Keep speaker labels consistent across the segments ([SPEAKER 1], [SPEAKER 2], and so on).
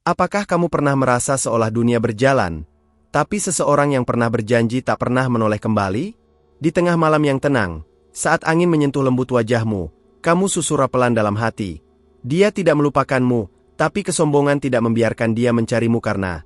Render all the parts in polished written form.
[SPEAKER 1] Apakah kamu pernah merasa seolah dunia berjalan, tapi seseorang yang pernah berjanji tak pernah menoleh kembali? Di tengah malam yang tenang, saat angin menyentuh lembut wajahmu, kamu susura pelan dalam hati. Dia tidak melupakanmu, tapi kesombongan tidak membiarkan dia mencarimu karena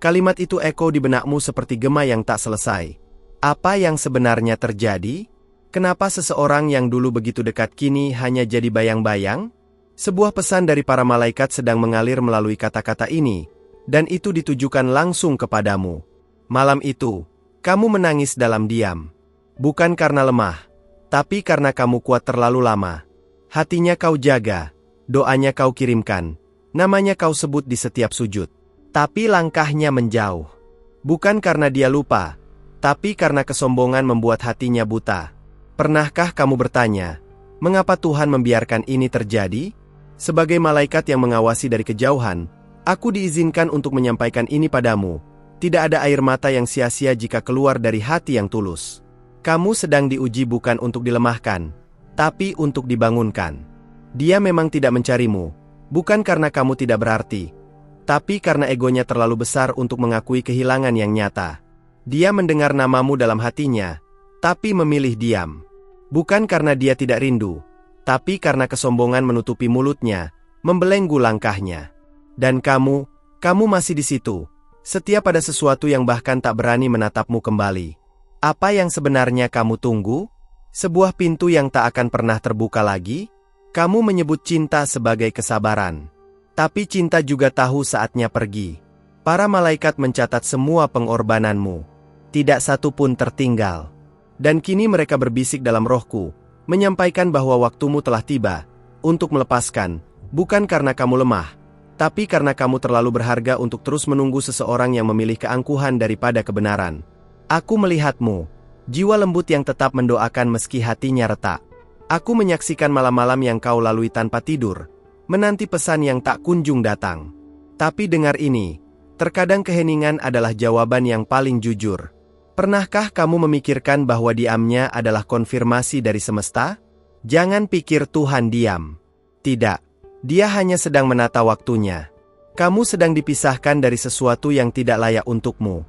[SPEAKER 1] kalimat itu eko di benakmu seperti gema yang tak selesai. Apa yang sebenarnya terjadi? Kenapa seseorang yang dulu begitu dekat kini hanya jadi bayang-bayang? Sebuah pesan dari para malaikat sedang mengalir melalui kata-kata ini, dan itu ditujukan langsung kepadamu. Malam itu, kamu menangis dalam diam. Bukan karena lemah, tapi karena kamu kuat terlalu lama. Hatinya kau jaga, doanya kau kirimkan, namanya kau sebut di setiap sujud. Tapi langkahnya menjauh. Bukan karena dia lupa, tapi karena kesombongan membuat hatinya buta. Pernahkah kamu bertanya, mengapa Tuhan membiarkan ini terjadi? Sebagai malaikat yang mengawasi dari kejauhan, aku diizinkan untuk menyampaikan ini padamu. Tidak ada air mata yang sia-sia jika keluar dari hati yang tulus. Kamu sedang diuji bukan untuk dilemahkan, tapi untuk dibangunkan. Dia memang tidak mencarimu, bukan karena kamu tidak berarti, tapi karena egonya terlalu besar untuk mengakui kehilangan yang nyata. Dia mendengar namamu dalam hatinya, tapi memilih diam. Bukan karena dia tidak rindu, tapi karena kesombongan menutupi mulutnya, membelenggu langkahnya. Dan kamu masih di situ. Setiap ada sesuatu yang bahkan tak berani menatapmu kembali. Apa yang sebenarnya kamu tunggu? Sebuah pintu yang tak akan pernah terbuka lagi? Kamu menyebut cinta sebagai kesabaran. Tapi cinta juga tahu saatnya pergi. Para malaikat mencatat semua pengorbananmu. Tidak satu pun tertinggal. Dan kini mereka berbisik dalam rohku, menyampaikan bahwa waktumu telah tiba untuk melepaskan, bukan karena kamu lemah, tapi karena kamu terlalu berharga untuk terus menunggu seseorang yang memilih keangkuhan daripada kebenaran. Aku melihatmu, jiwa lembut yang tetap mendoakan meski hatinya retak. Aku menyaksikan malam-malam yang kau lalui tanpa tidur, menanti pesan yang tak kunjung datang. Tapi dengar ini, terkadang keheningan adalah jawaban yang paling jujur. Pernahkah kamu memikirkan bahwa diamnya adalah konfirmasi dari semesta? Jangan pikir Tuhan diam. Tidak, dia hanya sedang menata waktunya. Kamu sedang dipisahkan dari sesuatu yang tidak layak untukmu.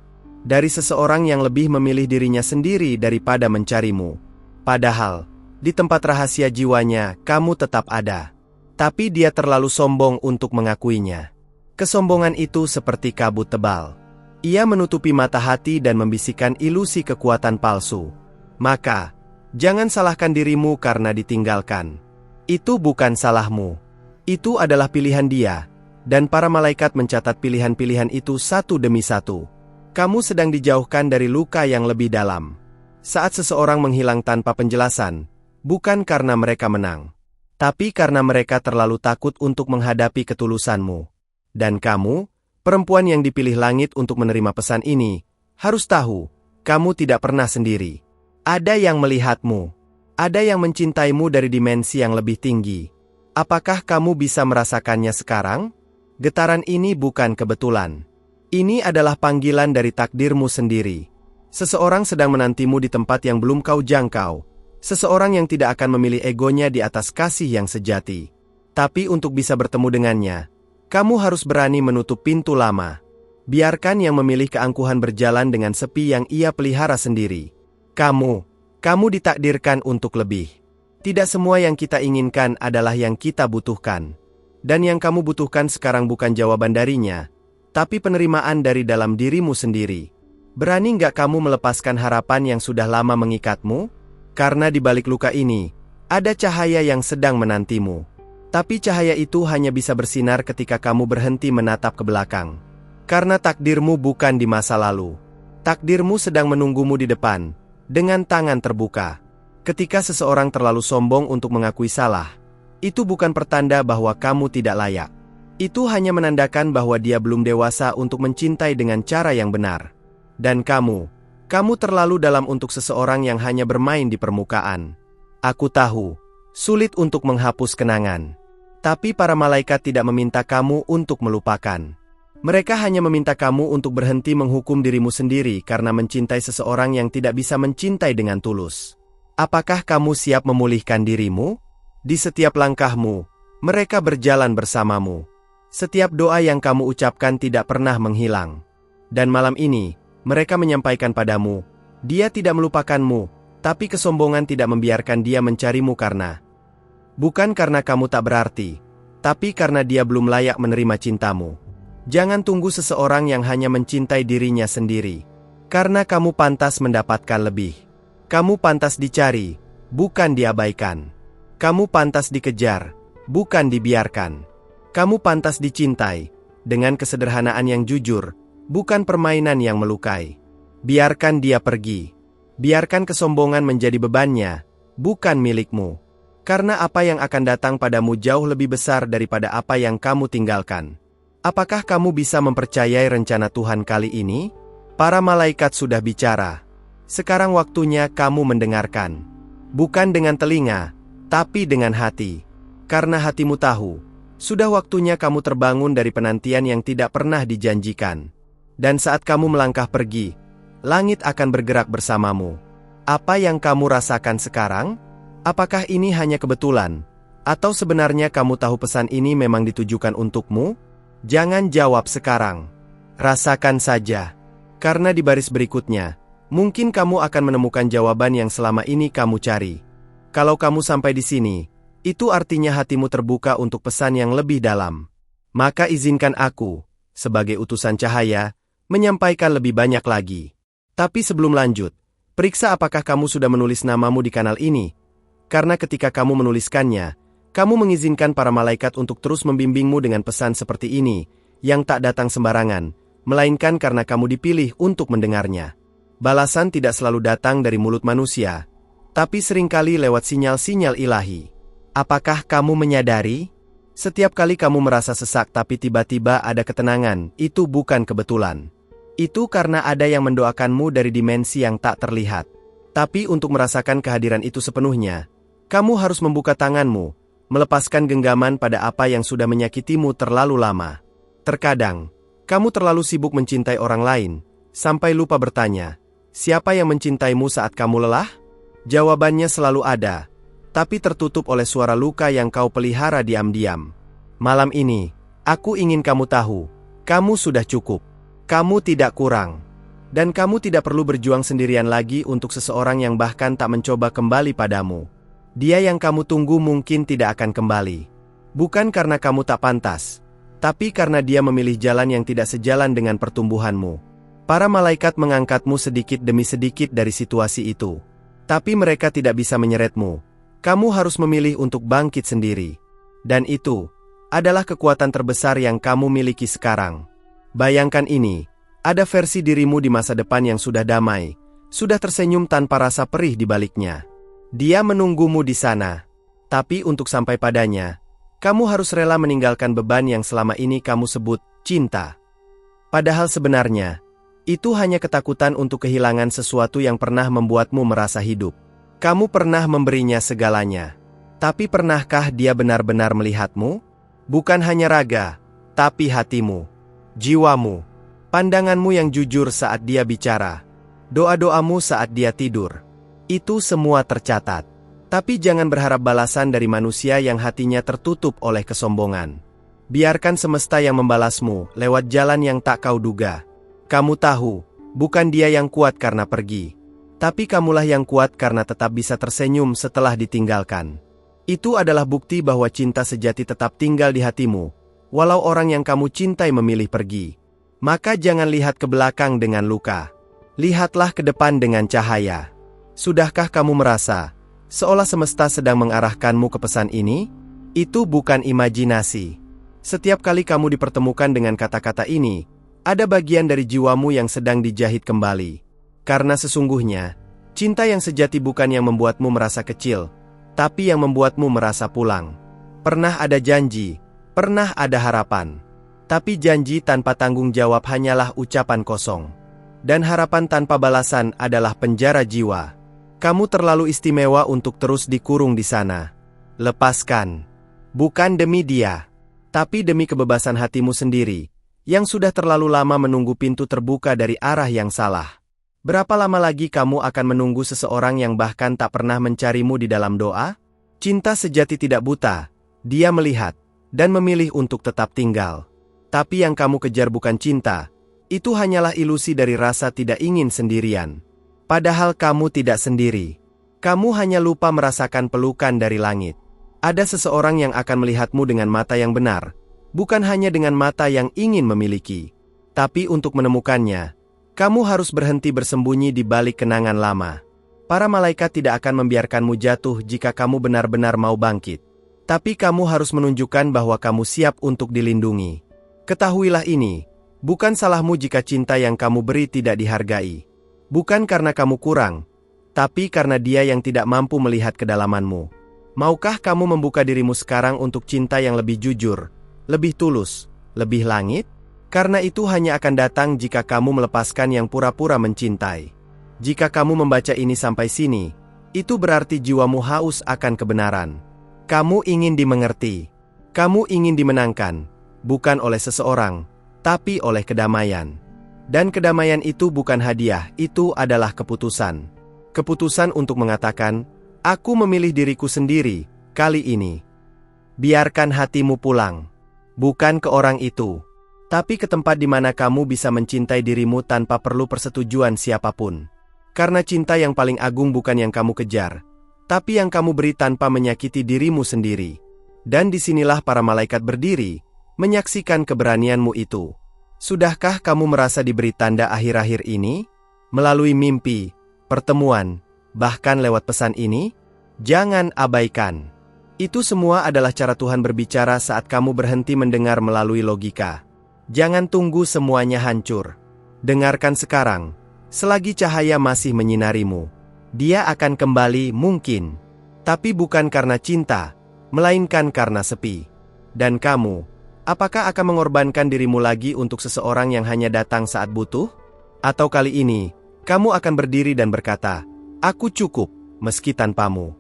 [SPEAKER 1] Dari seseorang yang lebih memilih dirinya sendiri daripada mencarimu. Padahal, di tempat rahasia jiwanya, kamu tetap ada. Tapi dia terlalu sombong untuk mengakuinya. Kesombongan itu seperti kabut tebal. Ia menutupi mata hati dan membisikkan ilusi kekuatan palsu. Maka, jangan salahkan dirimu karena ditinggalkan. Itu bukan salahmu. Itu adalah pilihan dia, dan para malaikat mencatat pilihan-pilihan itu satu demi satu. Kamu sedang dijauhkan dari luka yang lebih dalam. Saat seseorang menghilang tanpa penjelasan, bukan karena mereka menang, tapi karena mereka terlalu takut untuk menghadapi ketulusanmu. Dan kamu, perempuan yang dipilih langit untuk menerima pesan ini, harus tahu, kamu tidak pernah sendiri. Ada yang melihatmu. Ada yang mencintaimu dari dimensi yang lebih tinggi. Apakah kamu bisa merasakannya sekarang? Getaran ini bukan kebetulan. Ini adalah panggilan dari takdirmu sendiri. Seseorang sedang menantimu di tempat yang belum kau jangkau. Seseorang yang tidak akan memilih egonya di atas kasih yang sejati. Tapi untuk bisa bertemu dengannya, kamu harus berani menutup pintu lama. Biarkan yang memilih keangkuhan berjalan dengan sepi yang ia pelihara sendiri. Kamu ditakdirkan untuk lebih. Tidak semua yang kita inginkan adalah yang kita butuhkan. Dan yang kamu butuhkan sekarang bukan jawaban darinya, tapi penerimaan dari dalam dirimu sendiri. Berani nggak kamu melepaskan harapan yang sudah lama mengikatmu? Karena di balik luka ini, ada cahaya yang sedang menantimu. Tapi cahaya itu hanya bisa bersinar ketika kamu berhenti menatap ke belakang. Karena takdirmu bukan di masa lalu. Takdirmu sedang menunggumu di depan, dengan tangan terbuka. Ketika seseorang terlalu sombong untuk mengakui salah, itu bukan pertanda bahwa kamu tidak layak. Itu hanya menandakan bahwa dia belum dewasa untuk mencintai dengan cara yang benar. Dan kamu terlalu dalam untuk seseorang yang hanya bermain di permukaan. Aku tahu, sulit untuk menghapus kenangan. Tapi para malaikat tidak meminta kamu untuk melupakan. Mereka hanya meminta kamu untuk berhenti menghukum dirimu sendiri karena mencintai seseorang yang tidak bisa mencintai dengan tulus. Apakah kamu siap memulihkan dirimu? Di setiap langkahmu, mereka berjalan bersamamu. Setiap doa yang kamu ucapkan tidak pernah menghilang. Dan malam ini, mereka menyampaikan padamu, dia tidak melupakanmu, tapi kesombongan tidak membiarkan dia mencarimu bukan karena kamu tak berarti, tapi karena dia belum layak menerima cintamu. Jangan tunggu seseorang yang hanya mencintai dirinya sendiri. Karena kamu pantas mendapatkan lebih. Kamu pantas dicari, bukan diabaikan. Kamu pantas dikejar, bukan dibiarkan. Kamu pantas dicintai, dengan kesederhanaan yang jujur, bukan permainan yang melukai. Biarkan dia pergi. Biarkan kesombongan menjadi bebannya, bukan milikmu. Karena apa yang akan datang padamu jauh lebih besar daripada apa yang kamu tinggalkan. Apakah kamu bisa mempercayai rencana Tuhan kali ini? Para malaikat sudah bicara. Sekarang waktunya kamu mendengarkan. Bukan dengan telinga, tapi dengan hati. Karena hatimu tahu, sudah waktunya kamu terbangun dari penantian yang tidak pernah dijanjikan. Dan saat kamu melangkah pergi, langit akan bergerak bersamamu. Apa yang kamu rasakan sekarang? Apakah ini hanya kebetulan? Atau sebenarnya kamu tahu pesan ini memang ditujukan untukmu? Jangan jawab sekarang. Rasakan saja. Karena di baris berikutnya, mungkin kamu akan menemukan jawaban yang selama ini kamu cari. Kalau kamu sampai di sini, itu artinya hatimu terbuka untuk pesan yang lebih dalam. Maka izinkan aku, sebagai utusan cahaya, menyampaikan lebih banyak lagi. Tapi sebelum lanjut, periksa apakah kamu sudah menulis namamu di kanal ini. Karena ketika kamu menuliskannya, kamu mengizinkan para malaikat untuk terus membimbingmu dengan pesan seperti ini, yang tak datang sembarangan, melainkan karena kamu dipilih untuk mendengarnya. Balasan tidak selalu datang dari mulut manusia, tapi seringkali lewat sinyal-sinyal ilahi. Apakah kamu menyadari? Setiap kali kamu merasa sesak tapi tiba-tiba ada ketenangan, itu bukan kebetulan. Itu karena ada yang mendoakanmu dari dimensi yang tak terlihat. Tapi untuk merasakan kehadiran itu sepenuhnya, kamu harus membuka tanganmu, melepaskan genggaman pada apa yang sudah menyakitimu terlalu lama. Terkadang, kamu terlalu sibuk mencintai orang lain, sampai lupa bertanya, siapa yang mencintaimu saat kamu lelah? Jawabannya selalu ada, tapi tertutup oleh suara luka yang kau pelihara diam-diam. Malam ini, aku ingin kamu tahu, kamu sudah cukup. Kamu tidak kurang. Dan kamu tidak perlu berjuang sendirian lagi untuk seseorang yang bahkan tak mencoba kembali padamu. Dia yang kamu tunggu mungkin tidak akan kembali. Bukan karena kamu tak pantas, tapi karena dia memilih jalan yang tidak sejalan dengan pertumbuhanmu. Para malaikat mengangkatmu sedikit demi sedikit dari situasi itu. Tapi mereka tidak bisa menyeretmu. Kamu harus memilih untuk bangkit sendiri. Dan itu adalah kekuatan terbesar yang kamu miliki sekarang. Bayangkan ini, ada versi dirimu di masa depan yang sudah damai, sudah tersenyum tanpa rasa perih di baliknya. Dia menunggumu di sana. Tapi untuk sampai padanya, kamu harus rela meninggalkan beban yang selama ini kamu sebut cinta. Padahal sebenarnya, itu hanya ketakutan untuk kehilangan sesuatu yang pernah membuatmu merasa hidup. Kamu pernah memberinya segalanya. Tapi pernahkah dia benar-benar melihatmu? Bukan hanya raga, tapi hatimu, jiwamu, pandanganmu yang jujur saat dia bicara, doa-doamu saat dia tidur. Itu semua tercatat. Tapi jangan berharap balasan dari manusia yang hatinya tertutup oleh kesombongan. Biarkan semesta yang membalasmu lewat jalan yang tak kau duga. Kamu tahu, bukan dia yang kuat karena pergi. Tapi kamulah yang kuat karena tetap bisa tersenyum setelah ditinggalkan. Itu adalah bukti bahwa cinta sejati tetap tinggal di hatimu, walau orang yang kamu cintai memilih pergi. Maka jangan lihat ke belakang dengan luka. Lihatlah ke depan dengan cahaya. Sudahkah kamu merasa, seolah semesta sedang mengarahkanmu ke pesan ini? Itu bukan imajinasi. Setiap kali kamu dipertemukan dengan kata-kata ini, ada bagian dari jiwamu yang sedang dijahit kembali. Karena sesungguhnya, cinta yang sejati bukan yang membuatmu merasa kecil, tapi yang membuatmu merasa pulang. Pernah ada janji, pernah ada harapan. Tapi janji tanpa tanggung jawab hanyalah ucapan kosong. Dan harapan tanpa balasan adalah penjara jiwa. Kamu terlalu istimewa untuk terus dikurung di sana. Lepaskan. Bukan demi dia, tapi demi kebebasan hatimu sendiri, yang sudah terlalu lama menunggu pintu terbuka dari arah yang salah. Berapa lama lagi kamu akan menunggu seseorang yang bahkan tak pernah mencarimu di dalam doa? Cinta sejati tidak buta. Dia melihat, dan memilih untuk tetap tinggal. Tapi yang kamu kejar bukan cinta, itu hanyalah ilusi dari rasa tidak ingin sendirian. Padahal kamu tidak sendiri. Kamu hanya lupa merasakan pelukan dari langit. Ada seseorang yang akan melihatmu dengan mata yang benar, bukan hanya dengan mata yang ingin memiliki. Tapi untuk menemukannya, kamu harus berhenti bersembunyi di balik kenangan lama. Para malaikat tidak akan membiarkanmu jatuh jika kamu benar-benar mau bangkit. Tapi kamu harus menunjukkan bahwa kamu siap untuk dilindungi. Ketahuilah ini, bukan salahmu jika cinta yang kamu beri tidak dihargai. Bukan karena kamu kurang, tapi karena dia yang tidak mampu melihat kedalamanmu. Maukah kamu membuka dirimu sekarang untuk cinta yang lebih jujur, lebih tulus, lebih langit? Karena itu hanya akan datang jika kamu melepaskan yang pura-pura mencintai. Jika kamu membaca ini sampai sini, itu berarti jiwamu haus akan kebenaran. Kamu ingin dimengerti. Kamu ingin dimenangkan, bukan oleh seseorang, tapi oleh kedamaian. Dan kedamaian itu bukan hadiah, itu adalah keputusan. Keputusan untuk mengatakan, aku memilih diriku sendiri, kali ini. Biarkan hatimu pulang. Bukan ke orang itu, tapi ke tempat di mana kamu bisa mencintai dirimu tanpa perlu persetujuan siapapun. Karena cinta yang paling agung bukan yang kamu kejar, tapi yang kamu beri tanpa menyakiti dirimu sendiri. Dan disinilah para malaikat berdiri, menyaksikan keberanianmu itu. Sudahkah kamu merasa diberi tanda akhir-akhir ini? Melalui mimpi, pertemuan, bahkan lewat pesan ini? Jangan abaikan. Itu semua adalah cara Tuhan berbicara saat kamu berhenti mendengar melalui logika. Jangan tunggu semuanya hancur. Dengarkan sekarang, selagi cahaya masih menyinarimu. Dia akan kembali mungkin, tapi bukan karena cinta, melainkan karena sepi. Dan kamu, apakah akan mengorbankan dirimu lagi untuk seseorang yang hanya datang saat butuh? Atau kali ini, kamu akan berdiri dan berkata, aku cukup, meski tanpamu.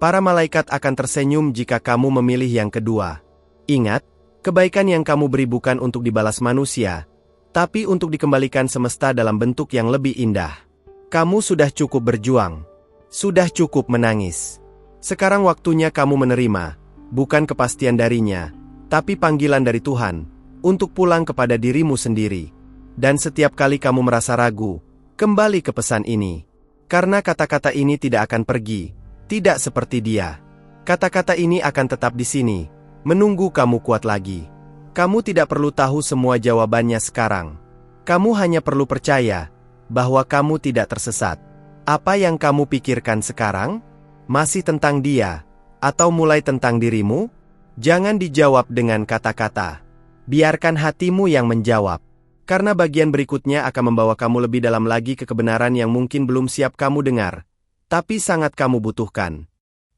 [SPEAKER 1] Para malaikat akan tersenyum jika kamu memilih yang kedua. Ingat, kebaikan yang kamu beri bukan untuk dibalas manusia, tapi untuk dikembalikan semesta dalam bentuk yang lebih indah. Kamu sudah cukup berjuang. Sudah cukup menangis. Sekarang waktunya kamu menerima, bukan kepastian darinya, tapi panggilan dari Tuhan, untuk pulang kepada dirimu sendiri. Dan setiap kali kamu merasa ragu, kembali ke pesan ini. Karena kata-kata ini tidak akan pergi, tidak seperti dia. Kata-kata ini akan tetap di sini, menunggu kamu kuat lagi. Kamu tidak perlu tahu semua jawabannya sekarang. Kamu hanya perlu percaya bahwa kamu tidak tersesat. Apa yang kamu pikirkan sekarang? Masih tentang dia? Atau mulai tentang dirimu? Jangan dijawab dengan kata-kata. Biarkan hatimu yang menjawab. Karena bagian berikutnya akan membawa kamu lebih dalam lagi ke kebenaran yang mungkin belum siap kamu dengar, tapi sangat kamu butuhkan.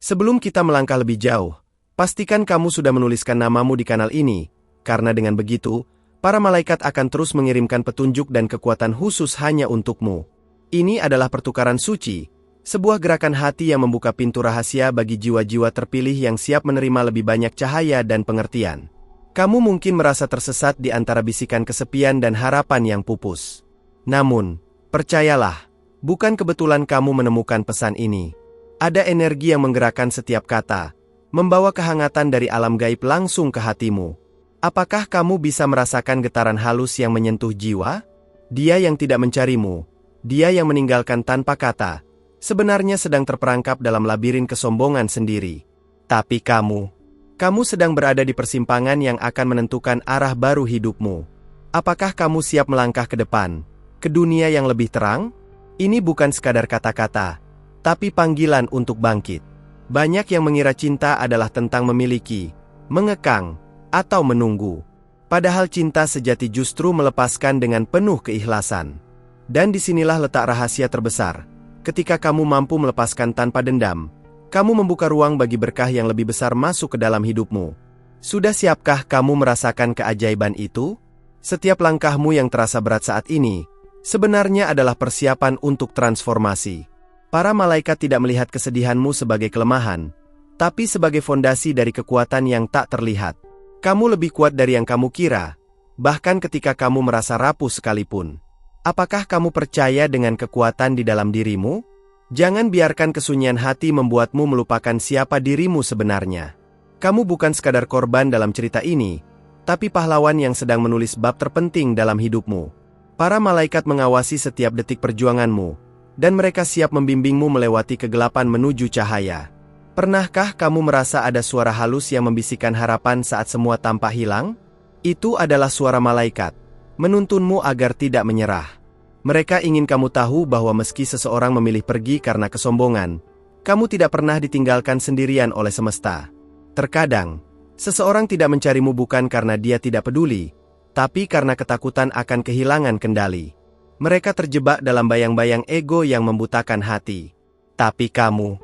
[SPEAKER 1] Sebelum kita melangkah lebih jauh, pastikan kamu sudah menuliskan namamu di kanal ini, karena dengan begitu, para malaikat akan terus mengirimkan petunjuk dan kekuatan khusus hanya untukmu. Ini adalah pertukaran suci, sebuah gerakan hati yang membuka pintu rahasia bagi jiwa-jiwa terpilih yang siap menerima lebih banyak cahaya dan pengertian. Kamu mungkin merasa tersesat di antara bisikan kesepian dan harapan yang pupus. Namun, percayalah, bukan kebetulan kamu menemukan pesan ini. Ada energi yang menggerakkan setiap kata, membawa kehangatan dari alam gaib langsung ke hatimu. Apakah kamu bisa merasakan getaran halus yang menyentuh jiwa? Dia yang tidak mencarimu, dia yang meninggalkan tanpa kata, sebenarnya sedang terperangkap dalam labirin kesombongan sendiri. Tapi kamu sedang berada di persimpangan yang akan menentukan arah baru hidupmu. Apakah kamu siap melangkah ke depan, ke dunia yang lebih terang? Ini bukan sekadar kata-kata, tapi panggilan untuk bangkit. Banyak yang mengira cinta adalah tentang memiliki, mengekang, atau menunggu. Padahal cinta sejati justru melepaskan dengan penuh keikhlasan. Dan disinilah letak rahasia terbesar. Ketika kamu mampu melepaskan tanpa dendam, kamu membuka ruang bagi berkah yang lebih besar masuk ke dalam hidupmu. Sudah siapkah kamu merasakan keajaiban itu? Setiap langkahmu yang terasa berat saat ini, sebenarnya adalah persiapan untuk transformasi. Para malaikat tidak melihat kesedihanmu sebagai kelemahan, tapi sebagai fondasi dari kekuatan yang tak terlihat. Kamu lebih kuat dari yang kamu kira, bahkan ketika kamu merasa rapuh sekalipun. Apakah kamu percaya dengan kekuatan di dalam dirimu? Jangan biarkan kesunyian hati membuatmu melupakan siapa dirimu sebenarnya. Kamu bukan sekadar korban dalam cerita ini, tapi pahlawan yang sedang menulis bab terpenting dalam hidupmu. Para malaikat mengawasi setiap detik perjuanganmu, dan mereka siap membimbingmu melewati kegelapan menuju cahaya. Pernahkah kamu merasa ada suara halus yang membisikkan harapan saat semua tampak hilang? Itu adalah suara malaikat, menuntunmu agar tidak menyerah. Mereka ingin kamu tahu bahwa meski seseorang memilih pergi karena kesombongan, kamu tidak pernah ditinggalkan sendirian oleh semesta. Terkadang, seseorang tidak mencarimu bukan karena dia tidak peduli, tapi karena ketakutan akan kehilangan kendali. Mereka terjebak dalam bayang-bayang ego yang membutakan hati. Tapi kamu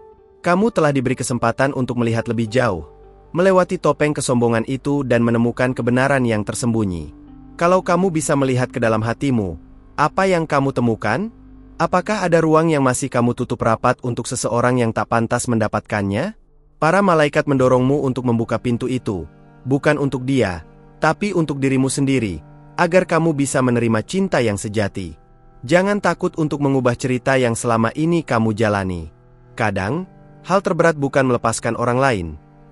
[SPEAKER 1] telah diberi kesempatan untuk melihat lebih jauh, melewati topeng kesombongan itu dan menemukan kebenaran yang tersembunyi. Kalau kamu bisa melihat ke dalam hatimu, apa yang kamu temukan? Apakah ada ruang yang masih kamu tutup rapat untuk seseorang yang tak pantas mendapatkannya? Para malaikat mendorongmu untuk membuka pintu itu, bukan untuk dia, tapi untuk dirimu sendiri, agar kamu bisa menerima cinta yang sejati. Jangan takut untuk mengubah cerita yang selama ini kamu jalani. Kadang, hal terberat bukan melepaskan orang lain,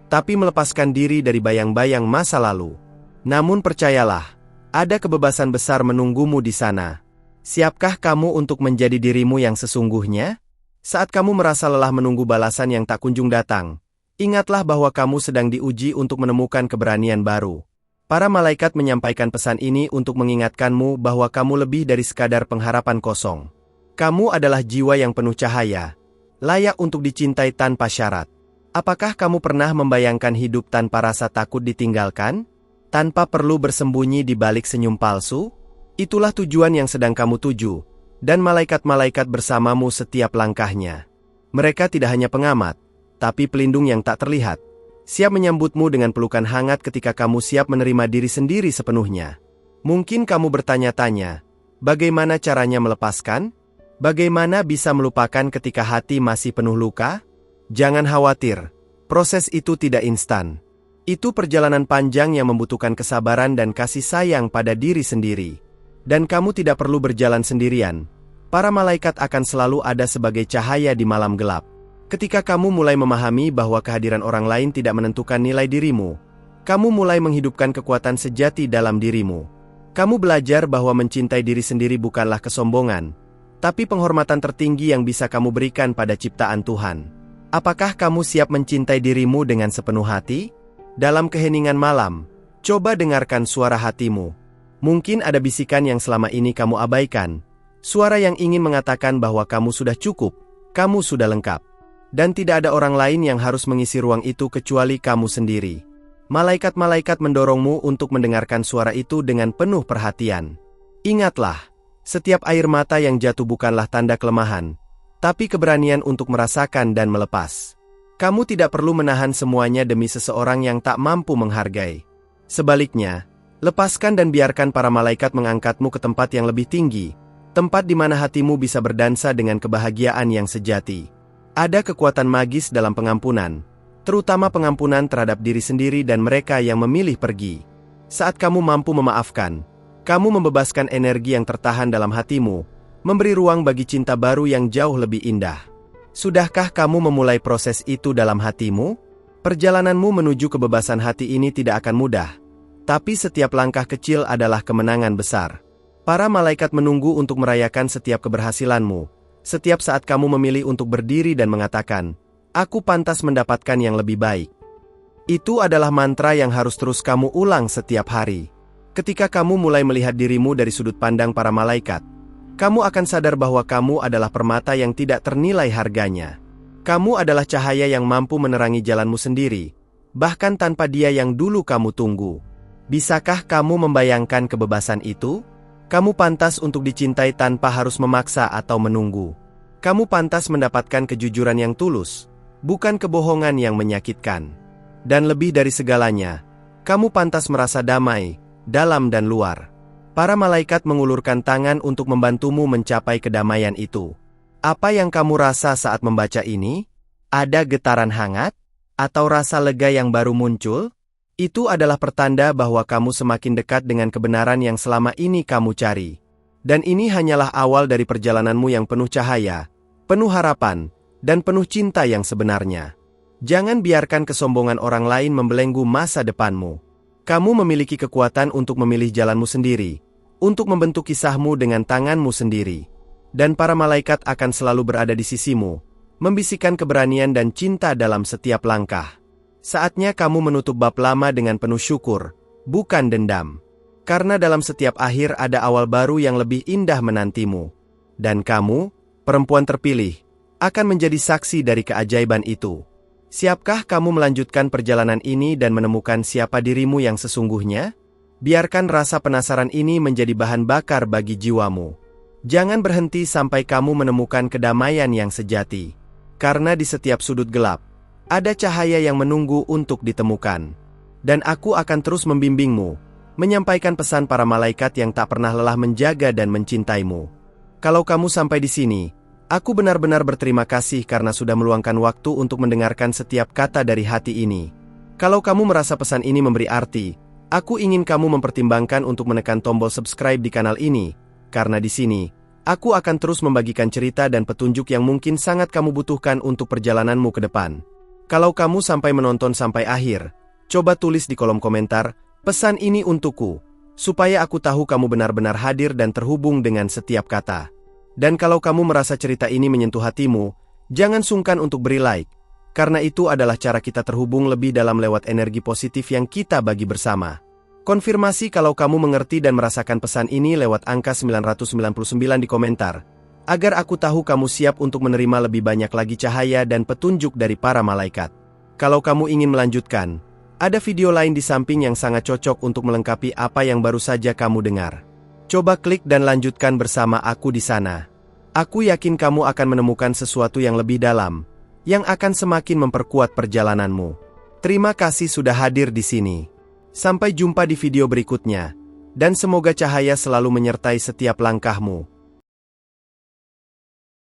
[SPEAKER 1] tapi melepaskan diri dari bayang-bayang masa lalu. Namun percayalah, ada kebebasan besar menunggumu di sana. Siapkah kamu untuk menjadi dirimu yang sesungguhnya? Saat kamu merasa lelah menunggu balasan yang tak kunjung datang, ingatlah bahwa kamu sedang diuji untuk menemukan keberanian baru. Para malaikat menyampaikan pesan ini untuk mengingatkanmu bahwa kamu lebih dari sekadar pengharapan kosong. Kamu adalah jiwa yang penuh cahaya, layak untuk dicintai tanpa syarat. Apakah kamu pernah membayangkan hidup tanpa rasa takut ditinggalkan? Tanpa perlu bersembunyi di balik senyum palsu? Itulah tujuan yang sedang kamu tuju, dan malaikat-malaikat bersamamu setiap langkahnya. Mereka tidak hanya pengamat, tapi pelindung yang tak terlihat, siap menyambutmu dengan pelukan hangat ketika kamu siap menerima diri sendiri sepenuhnya. Mungkin kamu bertanya-tanya, bagaimana caranya melepaskan? Bagaimana bisa melupakan ketika hati masih penuh luka? Jangan khawatir, proses itu tidak instan. Itu perjalanan panjang yang membutuhkan kesabaran dan kasih sayang pada diri sendiri. Dan kamu tidak perlu berjalan sendirian. Para malaikat akan selalu ada sebagai cahaya di malam gelap. Ketika kamu mulai memahami bahwa kehadiran orang lain tidak menentukan nilai dirimu, kamu mulai menghidupkan kekuatan sejati dalam dirimu. Kamu belajar bahwa mencintai diri sendiri bukanlah kesombongan, tapi penghormatan tertinggi yang bisa kamu berikan pada ciptaan Tuhan. Apakah kamu siap mencintai dirimu dengan sepenuh hati? Dalam keheningan malam, coba dengarkan suara hatimu. Mungkin ada bisikan yang selama ini kamu abaikan, suara yang ingin mengatakan bahwa kamu sudah cukup, kamu sudah lengkap. Dan tidak ada orang lain yang harus mengisi ruang itu kecuali kamu sendiri. Malaikat-malaikat mendorongmu untuk mendengarkan suara itu dengan penuh perhatian. Ingatlah, setiap air mata yang jatuh bukanlah tanda kelemahan, tapi keberanian untuk merasakan dan melepas. Kamu tidak perlu menahan semuanya demi seseorang yang tak mampu menghargai. Sebaliknya, lepaskan dan biarkan para malaikat mengangkatmu ke tempat yang lebih tinggi, tempat di mana hatimu bisa berdansa dengan kebahagiaan yang sejati. Ada kekuatan magis dalam pengampunan, terutama pengampunan terhadap diri sendiri dan mereka yang memilih pergi. Saat kamu mampu memaafkan, kamu membebaskan energi yang tertahan dalam hatimu, memberi ruang bagi cinta baru yang jauh lebih indah. Sudahkah kamu memulai proses itu dalam hatimu? Perjalananmu menuju kebebasan hati ini tidak akan mudah, tapi setiap langkah kecil adalah kemenangan besar. Para malaikat menunggu untuk merayakan setiap keberhasilanmu. Setiap saat kamu memilih untuk berdiri dan mengatakan, "Aku pantas mendapatkan yang lebih baik." Itu adalah mantra yang harus terus kamu ulang setiap hari. Ketika kamu mulai melihat dirimu dari sudut pandang para malaikat, kamu akan sadar bahwa kamu adalah permata yang tidak ternilai harganya. Kamu adalah cahaya yang mampu menerangi jalanmu sendiri, bahkan tanpa dia yang dulu kamu tunggu. Bisakah kamu membayangkan kebebasan itu? Kamu pantas untuk dicintai tanpa harus memaksa atau menunggu. Kamu pantas mendapatkan kejujuran yang tulus, bukan kebohongan yang menyakitkan. Dan lebih dari segalanya, kamu pantas merasa damai, dalam dan luar. Para malaikat mengulurkan tangan untuk membantumu mencapai kedamaian itu. Apa yang kamu rasa saat membaca ini? Ada getaran hangat? Atau rasa lega yang baru muncul? Itu adalah pertanda bahwa kamu semakin dekat dengan kebenaran yang selama ini kamu cari. Dan ini hanyalah awal dari perjalananmu yang penuh cahaya, penuh harapan, dan penuh cinta yang sebenarnya. Jangan biarkan kesombongan orang lain membelenggu masa depanmu. Kamu memiliki kekuatan untuk memilih jalanmu sendiri, untuk membentuk kisahmu dengan tanganmu sendiri. Dan para malaikat akan selalu berada di sisimu, membisikkan keberanian dan cinta dalam setiap langkah. Saatnya kamu menutup bab lama dengan penuh syukur, bukan dendam. Karena dalam setiap akhir ada awal baru yang lebih indah menantimu. Dan kamu, perempuan terpilih, akan menjadi saksi dari keajaiban itu. Siapkah kamu melanjutkan perjalanan ini dan menemukan siapa dirimu yang sesungguhnya? Biarkan rasa penasaran ini menjadi bahan bakar bagi jiwamu. Jangan berhenti sampai kamu menemukan kedamaian yang sejati. Karena di setiap sudut gelap, ada cahaya yang menunggu untuk ditemukan. Dan aku akan terus membimbingmu, menyampaikan pesan para malaikat yang tak pernah lelah menjaga dan mencintaimu. Kalau kamu sampai di sini, aku benar-benar berterima kasih karena sudah meluangkan waktu untuk mendengarkan setiap kata dari hati ini. Kalau kamu merasa pesan ini memberi arti, aku ingin kamu mempertimbangkan untuk menekan tombol subscribe di kanal ini, karena di sini, aku akan terus membagikan cerita dan petunjuk yang mungkin sangat kamu butuhkan untuk perjalananmu ke depan. Kalau kamu sampai menonton sampai akhir, coba tulis di kolom komentar, pesan ini untukku, supaya aku tahu kamu benar-benar hadir dan terhubung dengan setiap kata. Dan kalau kamu merasa cerita ini menyentuh hatimu, jangan sungkan untuk beri like, karena itu adalah cara kita terhubung lebih dalam lewat energi positif yang kita bagi bersama. Konfirmasi kalau kamu mengerti dan merasakan pesan ini lewat angka 999 di komentar, agar aku tahu kamu siap untuk menerima lebih banyak lagi cahaya dan petunjuk dari para malaikat. Kalau kamu ingin melanjutkan, ada video lain di samping yang sangat cocok untuk melengkapi apa yang baru saja kamu dengar. Coba klik dan lanjutkan bersama aku di sana. Aku yakin kamu akan menemukan sesuatu yang lebih dalam, yang akan semakin memperkuat perjalananmu. Terima kasih sudah hadir di sini. Sampai jumpa di video berikutnya, dan semoga cahaya selalu menyertai setiap langkahmu.